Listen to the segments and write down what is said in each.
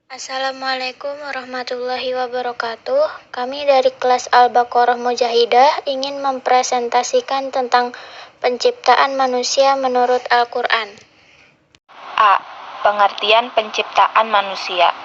Assalamualaikum warahmatullahi wabarakatuh. Kami dari kelas Al-Baqarah Mujahidah ingin mempresentasikan tentang penciptaan manusia menurut Al-Quran. A. Pengertian penciptaan manusia.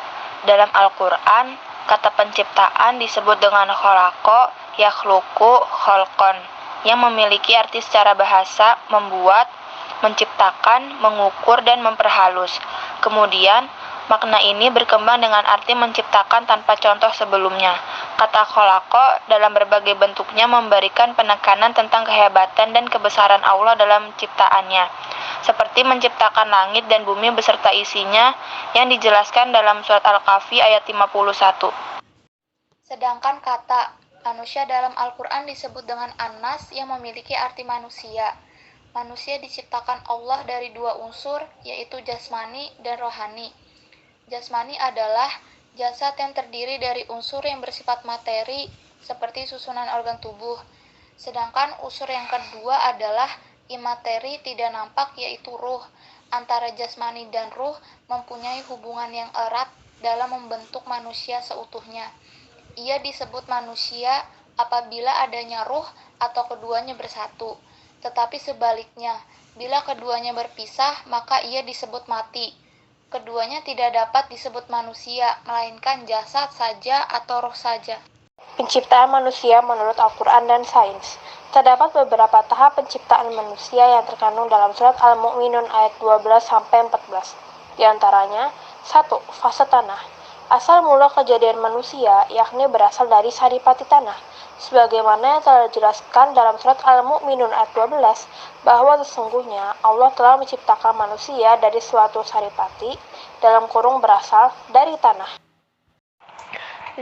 Dalam Al-Quran, kata penciptaan disebut dengan khalaqa, yakhluqu, khalqan, yang memiliki arti secara bahasa membuat, menciptakan, mengukur, dan memperhalus. Kemudian, makna ini berkembang dengan arti menciptakan tanpa contoh sebelumnya. Kata khalaqa dalam berbagai bentuknya memberikan penekanan tentang kehebatan dan kebesaran Allah dalam ciptaannya, seperti menciptakan langit dan bumi beserta isinya yang dijelaskan dalam surat Al-Kahfi ayat 51. Sedangkan kata manusia dalam Al-Quran disebut dengan An-Nas yang memiliki arti manusia. Manusia diciptakan Allah dari dua unsur, yaitu jasmani dan rohani. Jasmani adalah jasad yang terdiri dari unsur yang bersifat materi, seperti susunan organ tubuh. Sedangkan unsur yang kedua adalah imateri tidak nampak, yaitu ruh. Antara jasmani dan ruh mempunyai hubungan yang erat dalam membentuk manusia seutuhnya. Ia disebut manusia apabila adanya ruh atau keduanya bersatu. Tetapi sebaliknya, bila keduanya berpisah, maka ia disebut mati. Keduanya tidak dapat disebut manusia, melainkan jasad saja atau roh saja. Penciptaan manusia menurut Al-Quran dan sains. Terdapat beberapa tahap penciptaan manusia yang terkandung dalam surat Al-Mu'minun ayat 12-14. Di antaranya, 1. Fase tanah. Asal mula kejadian manusia, yakni berasal dari saripati tanah. Sebagaimana yang telah dijelaskan dalam surat Al-Mu'minun ayat 12, bahwa sesungguhnya Allah telah menciptakan manusia dari suatu saripati, dalam kurung berasal dari tanah. 2.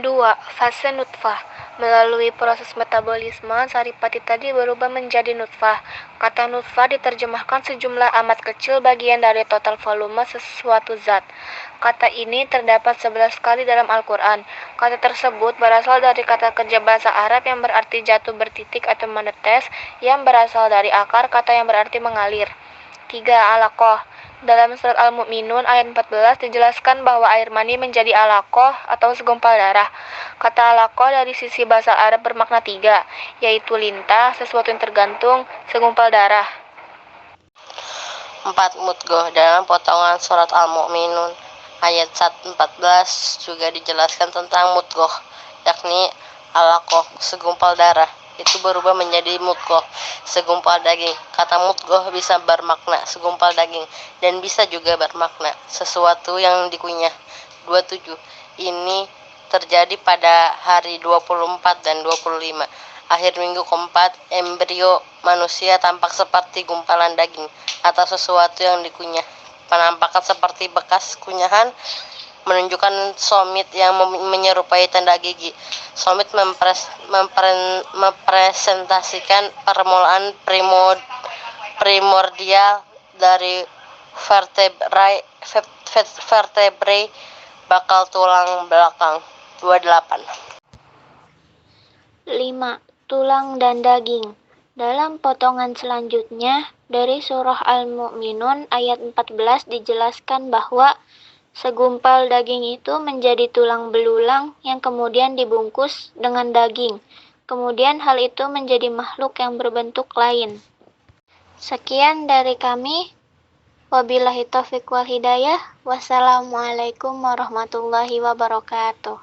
Fase nutfah. Melalui proses metabolisme, saripati tadi berubah menjadi nutfah. Kata nutfah diterjemahkan sejumlah amat kecil bagian dari total volume sesuatu zat. Kata ini terdapat 11 kali dalam Al-Quran. Kata tersebut berasal dari kata kerja bahasa Arab yang berarti jatuh bertitik atau menetes, yang berasal dari akar kata yang berarti mengalir. 3. Alaqah. Dalam surat Al-Mu'minun ayat 14 dijelaskan bahwa air mani menjadi alaqah atau segumpal darah. Kata alaqah dari sisi bahasa Arab bermakna 3, yaitu lintah, sesuatu yang tergantung, segumpal darah. 4. Mudghah. Dalam potongan surat Al-Mu'minun ayat 14 juga dijelaskan tentang mudghah, yakni alaqah, segumpal darah. Itu berubah menjadi mudghah, segumpal daging. Kata mudghah bisa bermakna segumpal daging dan bisa juga bermakna sesuatu yang dikunyah. 27. Ini terjadi pada hari 24 dan 25. Akhir minggu keempat, embrio manusia tampak seperti gumpalan daging atau sesuatu yang dikunyah. Penampakan seperti bekas kunyahan menunjukkan somit yang menyerupai tanda gigi. Somit mempresentasikan permulaan primordial dari vertebrae bakal tulang belakang. 28. 5. Tulang dan daging. Dalam potongan selanjutnya dari surah Al-Mu'minun ayat 14 dijelaskan bahwa segumpal daging itu menjadi tulang belulang yang kemudian dibungkus dengan daging. Kemudian hal itu menjadi makhluk yang berbentuk lain. Sekian dari kami. Wabillahi taufiq wal hidayah. Wassalamualaikum warahmatullahi wabarakatuh.